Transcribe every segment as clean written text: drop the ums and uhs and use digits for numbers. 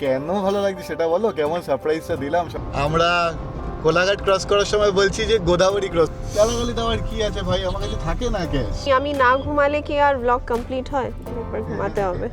কেন ভালো লাগছে সেটা বলো, কেমন সারপ্রাইজটা দিলাম। আমরা কোলাঘাট ক্রস করার সময় বলছি যে গোদাবরী ক্রস, গালাগালিতে আবার কি আছে ভাই, আমার কাছে থাকে না ক্যাশ। আমি না ঘুমালে কি আর ব্লগ কমপ্লিট হয়? একবার ঘুমাতে হবে।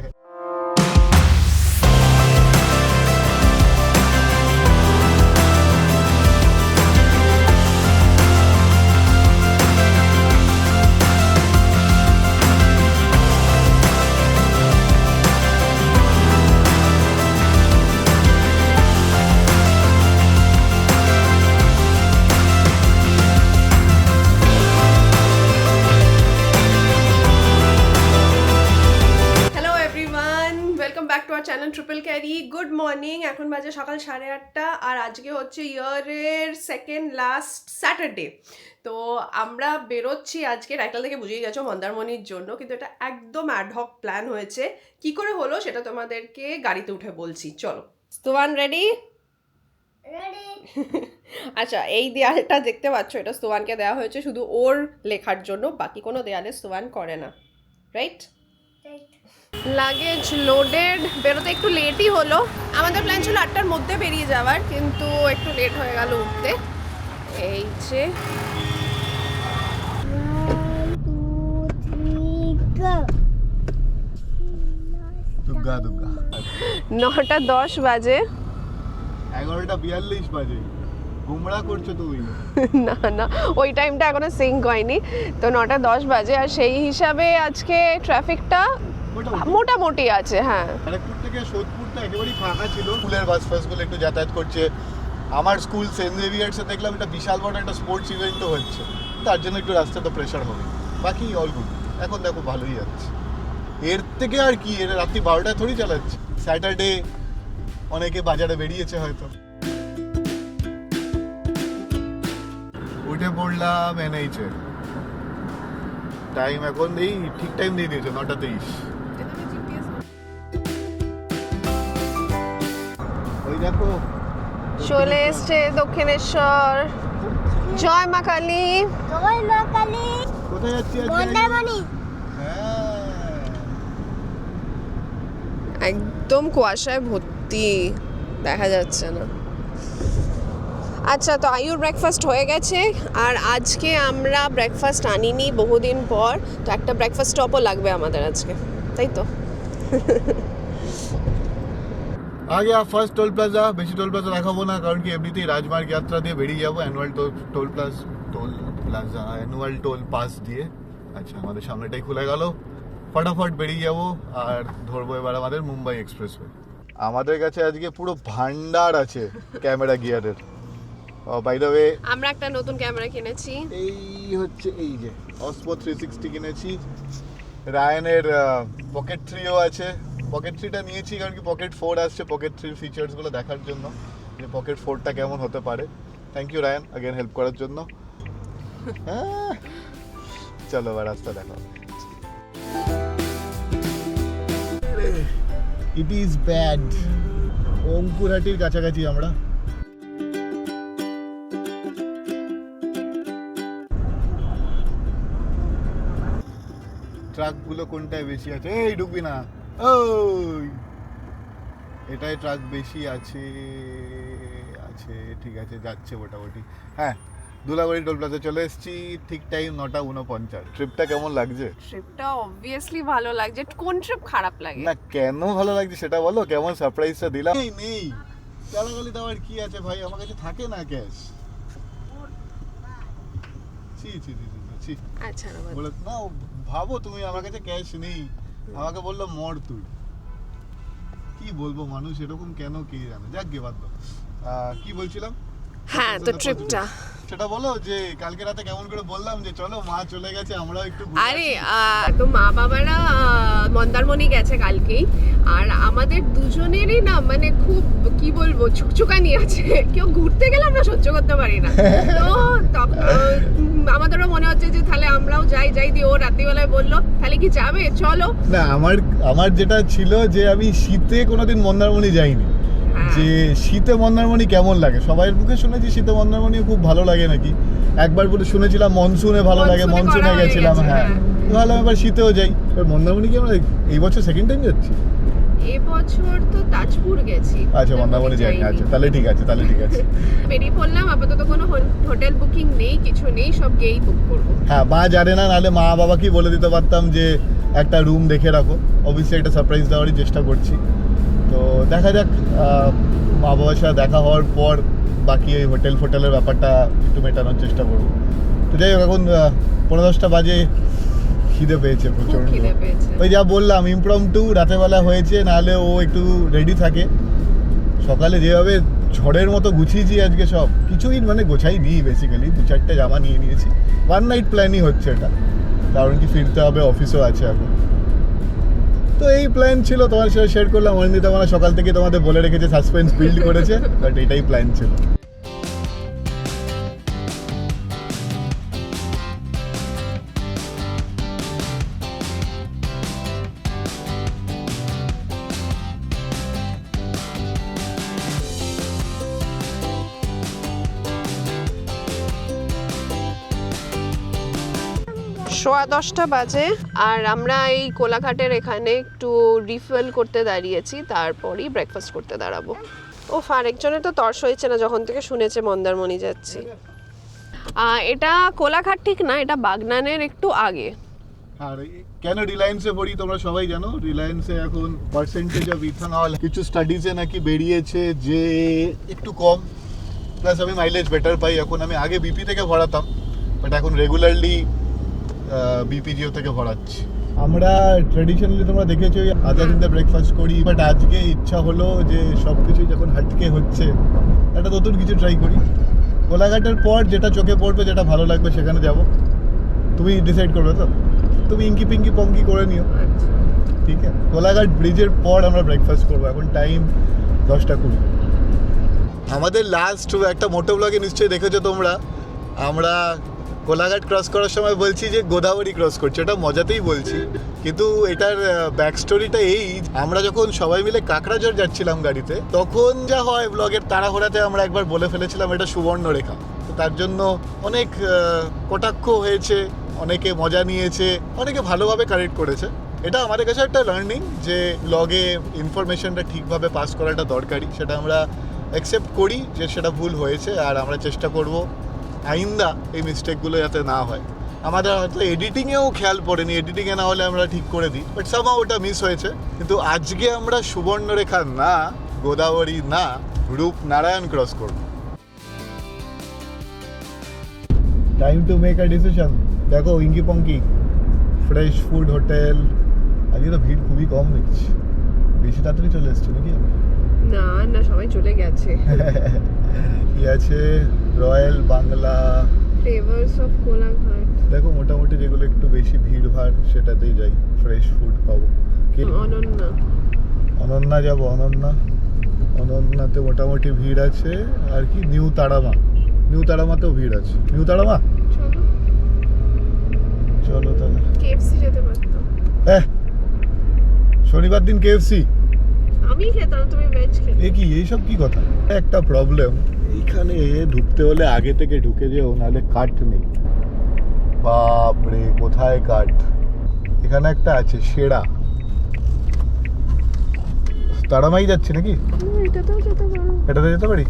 Channel triple carry. Good morning, এখন বাজে সকাল 8:30 আর আজকে হচ্ছে ইয়ারের সেকেন্ড লাস্ট স্যাটারডে। তো আমরা বেরোচ্ছি আজকে, রাইটাল থেকে বুঝিয়ে গেছো, মন্দারমণির জন্য। কিন্তু এটা একদম অ্যাডহক প্ল্যান হয়েছে। কি করে হলো সেটা তোমাদেরকে গাড়িতে উঠে বলছি, চলো। স্তুয়ান রেডি? আচ্ছা, এই দেয়ালটা দেখতে পাচ্ছ, এটা স্তুয়ানকে দেওয়া হয়েছে শুধু ওর লেখার জন্য, বাকি কোনো দেয়ালে স্তুয়ান করে না, রাইট? লাগেজ লোডেড, বেরোতে একটু লেটই হলো। আমাদের প্ল্যান ছিল 8টার মধ্যে বেরিয়ে যাওয়ার, কিন্তু একটু লেট হয়ে গেল উঠতে। এই যে দুগ্গা দুগ্গা 9:10 বাজে। 11:42 বাজে। গুমরা করছো তুমি। না না, ওই টাইমটা এখনো সিঙ্ক হয়নি। তো 9:10 বাজে, আর সেই হিসাবে আজকে ট্রাফিকটা মোটামুটি আছে। হ্যাঁ, ব্যারাকপুর থেকে সোদপুরটা একেবারেই ফাঁকা ছিল, স্কুলের বাস ফাসগুলো একটু যাতায়াত করছে। আমার স্কুল সেন্ট জেভিয়ার্সে দেখলাম একটা বিশাল বড় একটা স্পোর্টস ইভেন্টও হচ্ছে, তার জন্য একটু রাস্তাটা প্রেশার হবে, বাকি অল গুড। এখন দেখো ভালোই যাচ্ছে, এর থেকে আর কি, এর রাত্রি 12টায় থোড়ি চালাচ্ছে। স্যাটারডে, অনেকে বাজারে বেরিয়েছে হয়তো। উঠে পড়লাম এনএইচে, টাইম এখন এই ঠিক টাইম দিয়ে দিয়েছে 9:23। ওই দেখো চলে এসছে দক্ষিণেশ্বর। জয় মা কালী। জয় মা কালী। কোথায় যাচ্ছি আজকে? মন্দারমণি। হ্যাঁ, একদম কুয়াশায় ভর্তি, দেখা যাচ্ছে না। আচ্ছা, তো আয়ুর ব্রেকফাস্ট হয়ে গেছে, আর আজকে আমরা ব্রেকফাস্ট আনিনি বহুদিন পর, তো একটা ব্রেকফাস্ট স্টপও লাগবে আমাদের আজকে, তাই তো? আগে ফার্স্ট টোল প্লাজা, বেশি টোল প্লাজা দেখাবো না, কারণ কি এমনিতেই রাজমার্গ যাত্রা দিয়ে বেরিয়ে যাবো annual toll plaza annual toll pass দিয়ে। আচ্ছা, আমাদের সামনেটাই খুলে গেল, ফটাফট বেরিয়ে যাবো আর ধরবো এবার আমাদের মুম্বাই এক্সপ্রেসওয়ে। আমাদের কাছে আজকে পুরো ভান্ডার আছে ক্যামেরা গিয়ারের। বাই দ্য ওয়ে, আমরা একটা নতুন ক্যামেরা কিনেছি। এই হচ্ছে এই যে অসপো 360 কিনেছি। রায়ানের পকেট 3ও আছে। পকেট 3টা নিয়েছি কারণ কি পকেট 4 আসছে, পকেট 3 ফিচার্সগুলো দেখার জন্য যে পকেট 4টা কেমন হতে পারে। Thank you Ryan again help করার জন্য। হ্যাঁ, চলো এবার রাস্তা দেখাও। It is bad. অঙ্কুরহাটির কাছাকাছি আমরা। ট্রাকগুলো কোনটায় বেশি আছে? এই ঢুকবি না, ওই এটাই ট্রাক বেশি আছে। আছে, ঠিক আছে, যাচ্ছে মোটামুটি। হ্যাঁ, দুলাবাড়ি টোল প্লাজা চলে এসেছি, ঠিক টাইম 9:49। ট্রিপটা কেমন লাগছে? ট্রিপটা অবভিয়াসলি ভালো লাগছে। কোন ট্রিপ খারাপ লাগে? না, কেন ভালো লাগছে সেটা বলো, কেমন সারপ্রাইজটা দিলাম। নেই গালাগালিতে আবার কি আছে ভাই, আমার কাছে থাকে না ক্যাশ। ছি ছি ছি ছি। আচ্ছা বলে না, ভাবো তুমি আমার কাছে ক্যাশ নেই, আমাকে বললো মর তুই। কি বলবো, মানুষ এরকম কেন কে জানে। যাক গে, বাদ দাও। কি বলছিলাম? হ্যাঁ, তো ট্রিপটা সেটা বলো, যে কালকে রাতে কেমন করে বললাম যে চলো মা চলে গেছে, আমরাও একটু আরে তো মা বাবারা মন্দারমণি গেছে কালকেই, আর আমাদের দুজনেরই না মানে খুব কি বলবো ছুকছুকানি আছে। কেউ ঘুরতে গেলে আমরা সহ্য করতে পারি না। তো আমাদেরও মনে হচ্ছে যে তাহলে আমরাও যাই দিয়ে ও রাত্রিবেলায় বললো তাহলে কি যাবে, চলো না। আমার যেটা ছিল যে আমি শীতে কোনোদিন মন্দারমণি যাইনি, যে শীতে মন্দারমণি কেমন লাগে। সবাই মুখে শুনেছি শীতে মন্দারমণি খুব ভালো লাগে নাকি। একবার বলে শুনেছিলাম মনসুনে ভালো লাগে, মনসুনে গেছিলাম। হ্যাঁ, ভালো, এবার শীতেও যাই। মন্দারমণি কি আমরা এই বছর সেকেন্ড টাইম যাচ্ছি। এবছর তো তাজপুর গেছি। আচ্ছা মন্দারমণি যাইনি, আচ্ছা তাহলে ঠিক আছে, তাহলে ঠিক আছে। বেরিয়ে পড়লাম, আপাতত কোনো হোটেল বুকিং নেই, কিছু নেই, সব গিয়েই বুক করবো। হ্যাঁ, মা জানে না, নাহলে মা বাবাকেই বলে দিতে পারতাম যে একটা রুম দেখে রাখো। অবশ্যই একটা সারপ্রাইজ দেওয়ারই চেষ্টা করছি। তো দেখা যাক, মা বাবার সাথে দেখা হওয়ার পর বাকি এই হোটেলের ব্যাপারটা একটু মেটানোর চেষ্টা করবো। তো যাই হোক, এখন 10:30 বাজে, খিদে পেয়েছে খুব প্রচন্ড। খিদে পেয়েছে। ওই যা বললাম, ইমপ্রম্পটু রাতেরবেলা হয়েছে, নাহলে ও একটু রেডি থাকে। সকালে যেভাবে ঝড়ের মতো গুছিয়েছি আজকে, সব কিছুই মানে গোছাই দিই, বেসিক্যালি 2-4টে জামা নিয়ে নিয়েছি। 1 নাইট প্ল্যানই হচ্ছে এটা, কারণ কি ফিরতে হবে, অফিসও আছে এখন। তো এই প্ল্যান ছিল, তোমার সাথে শেয়ার করলাম। অনিন্দিতা মানে সকাল থেকে তোমাদের বলে রেখেছে, সাসপেন্স বিল্ড করেছে, বাট এটাই প্ল্যান ছিল। সোয়া 10টা বাজে, আর আমরা এই কোলাঘাটের এখানে একটু রিফিল করতে দাঁড়িয়েছি, তারপরই ব্রেকফাস্ট করতে দাঁড়াবো। ও আরেকজনের তো তর্স হয়েছে না যখন থেকে শুনেছে মন্দারমণি যাচ্ছি। এটা কোলাঘাট ঠিক না, এটা বাগনানের একটু আগে। আর কেন রিলায়েন্সে পড়ি তোমরা সবাই জানো, রিলায়েন্সে এখন পার্সেন্টেজ অফ ইথানল কিছু স্টাডিজে নাকি বেরিয়েছে যে একটু কম, প্লাস আমি মাইলেজ বেটার পাই এখন। আমি আগে বিপি থেকে ভরাতাম, বাট এখন রেগুলারলি বিপিজিও থেকে ভরাচ্ছি। আমরা ট্রেডিশনালি তোমরা দেখেছো আধা দিনতে ব্রেকফাস্ট করি, বাট আজকে ইচ্ছা হলো যে সব কিছু যখন হাটকে হচ্ছে, একটা নতুন কিছু ট্রাই করি। কোলাঘাটের পর যেটা চোখে পড়বে, যেটা ভালো লাগবে সেখানে যাব। তুমি ডিসাইড করবে তো, তুমি ইঙ্কি পিঙ্কি পঙ্কি করে নিও, ঠিক আছে? কোলাঘাট ব্রিজের পর আমরা ব্রেকফাস্ট করবো। এখন টাইম 10:20। আমাদের লাস্ট একটা মোটো ব্লগে নিশ্চয়ই দেখেছো তোমরা, আমরা কোলাঘাট ক্রস করার সময় বলছি যে গোদাবরী ক্রস করছি। এটা মজাতেই বলছি, কিন্তু এটার ব্যাক স্টোরিটা এই, আমরা যখন সবাই মিলে কাকড়াঝড় যাচ্ছিলাম গাড়িতে, তখন যা হয় ব্লগের তাড়াহুড়াতে আমরা একবার বলে ফেলেছিলাম এটা সুবর্ণরেখা। তো তার জন্য অনেক কটাক্ষ হয়েছে, অনেকে মজা নিয়েছে, অনেকে ভালোভাবে কারেক্ট করেছে। এটা আমাদের কাছে একটা লার্নিং যে ব্লগে ইনফরমেশনটা ঠিকভাবে পাস করাটা দরকারি। সেটা আমরা অ্যাকসেপ্ট করি যে সেটা ভুল হয়েছে, আর আমরা চেষ্টা করব আইন্দা এই মিস্টেকগুলো যাতে না হয়। আমাদের হয়তো এডিটিংয়েও খেয়াল পড়েনি, এডিটিংয়ে না হলে আমরা ঠিক করে দিই, বাট সামহাউ ওটা মিস হয়েছে। কিন্তু আজকে আমরা সুবর্ণরেখা না, গোদাবরী না, রূপনারায়ণ ক্রস করব। Time to make a decision. দেখো ইঙ্কি পঙ্কি ফ্রেশ ফুড হোটেল, আজকে তো ভিড় খুবই কম দেখছি, বেশি তাড়াতাড়ি চলে এসছি নাকি? না না, সবাই চলে গেছে। কি আছে, royal Bangla, flavours of Kolaghat. দেখো মোটামুটি যেগুলো একটু বেশি ভিড় ভাড় সেটাতেই যাই, ফ্রেশ ফুড পাবো। কি অনন্যা, অনন্যা যাবো, অনন্যাতে মোটামুটি ভিড় আছে। আর কি নিউ তারামাতেও ভিড় আছে। নিউ তারামা চলো চলো তাহলে। কেএফসি যেতে পারতাম। শনিবার দিন কেএফসি আমি খেতাম, তুমি ভেজ খেতে। এ কি এইসব কি কথা? একটা প্রবলেম, এইখানে ঢুকতে হলে আগে থেকে ঢুকে যেও, নাহলে কাঠ নেই। বাপরে কোথায় কাঠ! এখানে একটা আছে সেরা। তারামাই যাচ্ছি নাকি? এটাতেও যেতে পারো। এটাতে যেতে পারি?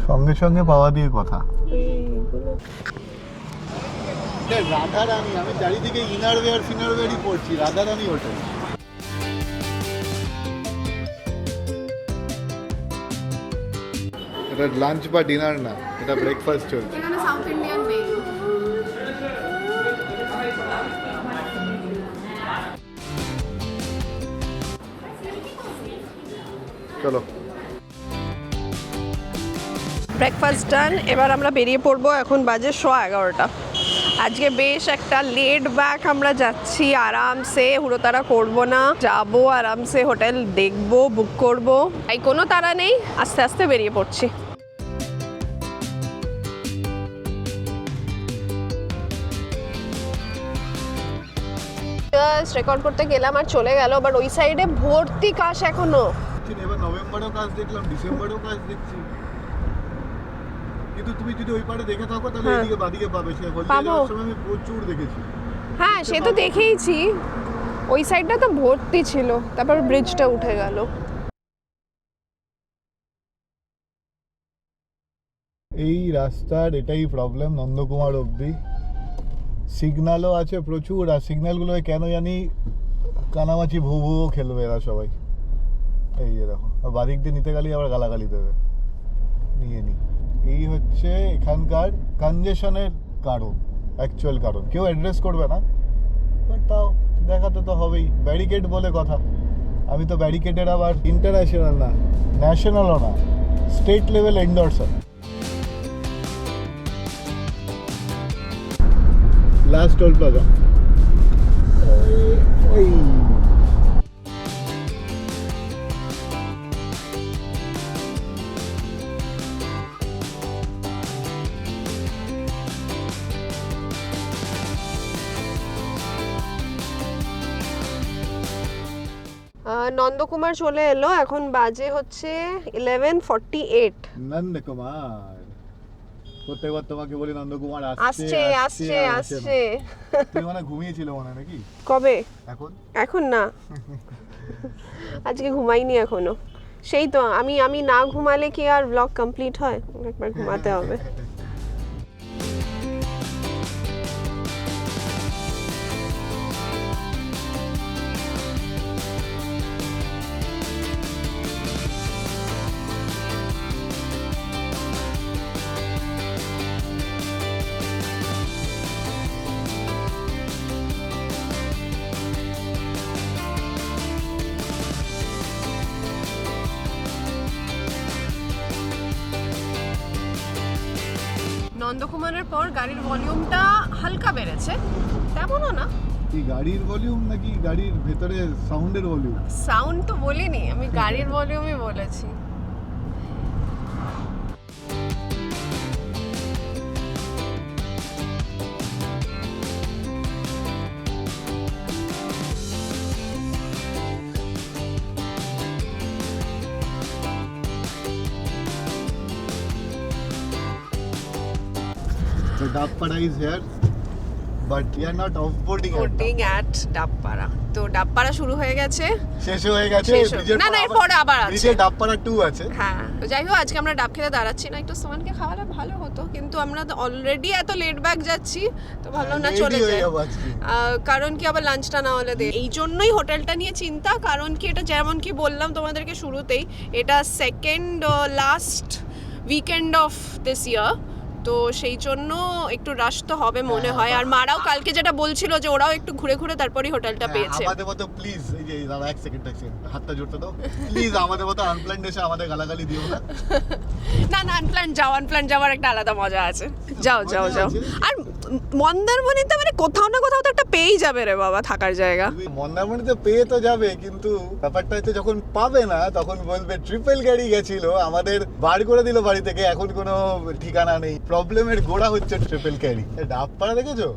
সঙ্গে সঙ্গে পাওয়া দিয়ে কথা। রাধারানী, আমি চারিদিকে ফিনারওয়্যারই পড়ছি। রাধারানী হোটেল। এটা লাঞ্চ বা ডিনার না, এটা ব্রেকফাস্ট চলছে। এখানে সাউথ ইন্ডিয়ান নেই। চলো, ব্রেকফাস্ট ডান, এবার আমরা বেরিয়ে পড়বো। এখন বাজে 11:15। আজকে বেশ একটা লেট ব্যাক আমরা যাচ্ছি, আরামসে, হুড়োতাড়া করবো না, যাবো আরামসে, হোটেল দেখবো, বুক করবো, তাই কোনো তাড়া নেই, আস্তে আস্তে বেরিয়ে পড়ছি। রেকর্ড করতে গেলাম আর চলে গেল, বাট ওই সাইডে ভর্তি কাশ এখনো। এবার নভেম্বরেও কাজ দেখলাম, ডিসেম্বরেও কাজ দেখছি। কিন্তু তুমি যদি ওই পারে দেখে থাকো তাহলে এদিকে বাদিকে পাবে। সে হোটেল যাওয়ার সময় আমি প্রচুর দেখেছি। হ্যাঁ সে তো দেখেইছি, ওই সাইডটা তো ভর্তি ছিল, তারপর ব্রিজটা উঠে গেল। এই রাস্তার এটাই প্রবলেম নন্দকুমার অবধি। সিগন্যালও আছে প্রচুর, আর সিগন্যালগুলোয় কেন জানি কানামাছি ভু ভুও খেলবে এরা সবাই। এই যে দেখো, আর বাদিক দিয়ে নিতে গেলেই আবার গালাগালি দেবে, নিয়ে নি। এই হচ্ছে এখানকার কনজেশনের কারণ, অ্যাকচুয়াল কারণ। কেউ অ্যাড্রেস করবে না, বাট তাও দেখাতে তো হবেই। ব্যারিকেড বলে কথা, আমি তো ব্যারিকেডের আবার ইন্টারন্যাশনাল না, ন্যাশনালও না, state level endorser. Last toll plaza ওই নন্দকুমার চলে এলো, এখন বাজে হচ্ছে 11:48। নন্দকুমার প্রত্যেকবার তোমাকে বলি নন্দকুমার আসছে আসছে আসছে। তুমি মানে ঘুমিয়েছিল মনে হয় নাকি? কবে? এখন এখন না, আজকে ঘুমাইনি এখনো। সেই তো আমি না ঘুমালে কি আর ব্লগ কমপ্লিট হয়? একবার ঘুমাতে হবে। নন্দকুমারের পর গাড়ির ভলিউমটা হালকা বেড়েছে, তেমনও না। কি গাড়ির ভলিউম নাকি গাড়ির ভেতরে সাউন্ডের ভলিউম? সাউন্ড তো বলিনি আমি, গাড়ির ভলিউমই বলেছি। So Dappara is here, but we are not offboarding at boating at Dabpara. তো ডাবপাড়া শুরু হয়ে গেছে, শেষ হয়ে গেছে। শেষ হয়ে- ব্রিজের না, না, পর এরপরে আবার আছে। ব্রিজে ডাপ্পারা 2 আছে। হ্যাঁ তো যাই হোক, আজকে আমরা ডাব খেতে দাঁড়াচ্ছি না, একটু সোমানকে খাওয়ালে ভালো হতো, কিন্তু আমরা অলরেডি এত লেট ব্যাক যাচ্ছি, তো ভাবলাম না চলে Ready হয়ে যাই। যাবো আজকে। কারণ কি আবার লাঞ্চটা না হলে দে, এই জন্যই হোটেলটা নিয়ে চিন্তা। কারণ কি এটা যেমন কি বললাম তোমাদেরকে শুরুতেই, এটা second last weekend of this ইয়ার, তো সেই জন্য একটু রাশ তো হবে মনে হয়। আর মারাও কালকে যেটা বলছিল যে ওরাও একটু ঘুরে ঘুরে তারপরেই হোটেলটা পেয়েছে। আমাদের মতো প্লিজ, এই যে দাদা এক সেকেন্ড হাতটা জুড়তে দাও প্লিজ, আমাদের মতো আনপ্ল্যান্ড এসে আমাদের গালাগালি দিও না। না না, আনপ্ল্যান যাওয়ার একটা আলাদা মজা আছে। যাও যাও যাও। আর মন্দারমণিতে মানে কোথাও না কোথাও তো একটা পেয়েই যাবে রে বাবা থাকার জায়গা। মন্দারমণিতে পেয়ে তো যাবে, কিন্তু ব্যাপারটা হচ্ছে যখন পাবে না তখন বলবে ট্রিপল গাড়ি গেছিল, আমাদের বার করে দিল বাড়ি থেকে, এখন কোনো ঠিকানা নেই। প্রবলেমের গোড়া হচ্ছে ট্রিপল ক্যারি। ডাব পাড়া দেখেছো?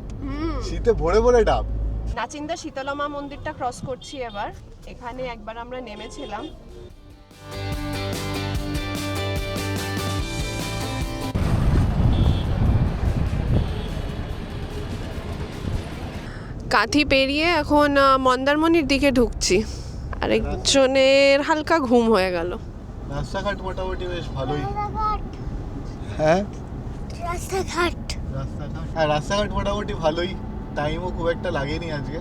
শীতে ভরে ভরে ডাব। নাচিন্দা শীতলা মা মন্দিরটা ক্রস করছি এবার। এখানে একবার আমরা নেমেছিলাম। কাঁথি পেরিয়ে এখন মন্দারমণির দিকে ঢুকছি, আরেকজনের হালকা ঘুম হয়ে গেল। রাস্তাঘাট মোটামুটি বেশ ভালোই। রাস্তাঘাট হ্যাঁ রাস্তাঘাট রাস্তাঘাট মোটামুটি ভালোই, টাইমও খুব একটা লাগেনি আজকে,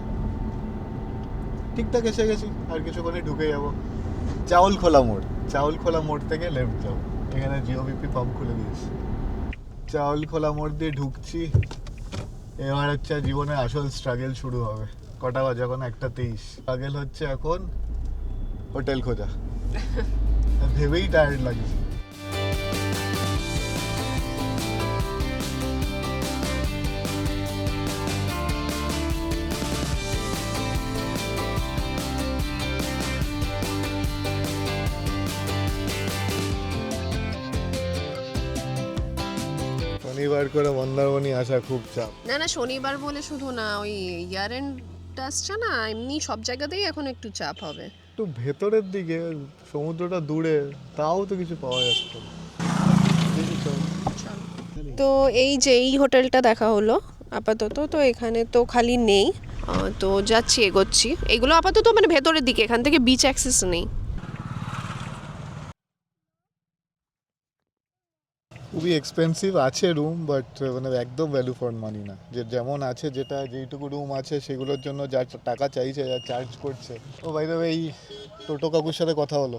ঠিকঠাক এসে গেছি। আর কিছুক্ষণে ঢুকে যাবো চাউলখোলা মোড় থেকে লেফট যাবো। এখানে জিওবিপি পাম্প খুলে দিয়েছে। চাউলখোলা মোড় দিয়ে ঢুকছি। এবার হচ্ছে জীবনের আসল স্ট্রাগল শুরু হবে। কটা বাজে এখন? 1:23। স্ট্রাগল হচ্ছে এখন হোটেল খোঁজা। ভেবেই টায়ার্ড লাগছে। শনিবার করে মন্দারমণি আসা খুব চাপ। না না, শনিবার বলে শুধু না, ওই ইয়ার এন্ড আসছে না, এমনি সব জায়গাতেই এখন একটু চাপ হবে। একটু ভেতরের দিকে, সমুদ্রটা দূরে, তাও তো কিছু পাওয়া যাচ্ছে না। তো এই যে এই হোটেলটা দেখা হলো, আপাতত তো এখানে তো খালি নেই, তো যাচ্ছি এগোচ্ছি। এগুলো আপাতত মানে ভেতরের দিকে, এখান থেকে বিচ অ্যাক্সেস নেই। খুবই এক্সপেন্সিভ আছে রুম, বাট মানে একদম ভ্যালু ফর মানি না। যে যেমন আছে, যেটা যেইটুকু রুম আছে সেগুলোর জন্য যা টাকা চাইছে, যা চার্জ করছে। ও বাইরে এই টোটো কাকুর সাথে কথা হলো,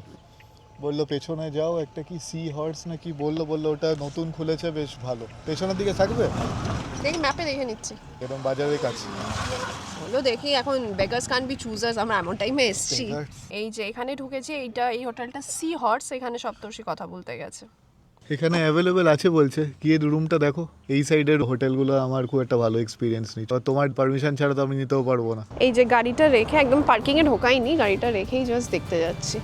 বললো পেছনে যাও, একটা কি সি হর্স না কি বললো ওটা নতুন খুলেছে, বেশ ভালো। পেছনের দিকে থাকবে, দেখি ম্যাপে দেখে নিচ্ছি। এরকম বাজারের কাছে। হলো দেখি, এখন বেগার্স কান বি চুজার্স, আমরা এমন টাইমে এসেছি। Beggars? এই যে এখানে ঢুকেছি, এই হোটেলটা সি হর্স, এখানে সপ্তর্ষি কথা বলতে গেছে। এখানে অ্যাভেলেবেল আছে বলছে, গিয়ে রুমটা দেখো। এই সাইডের হোটেলগুলো আমার খুব একটা ভালো এক্সপিরিয়েন্স নেই, তো তোমার পারমিশন ছাড়া তো আমি নিতেও পারবো না। এই যে গাড়িটা রেখে, একদম পার্কিংয়ে ঢোকাইনি, গাড়িটা রেখেই জাস্ট দেখতে যাচ্ছি।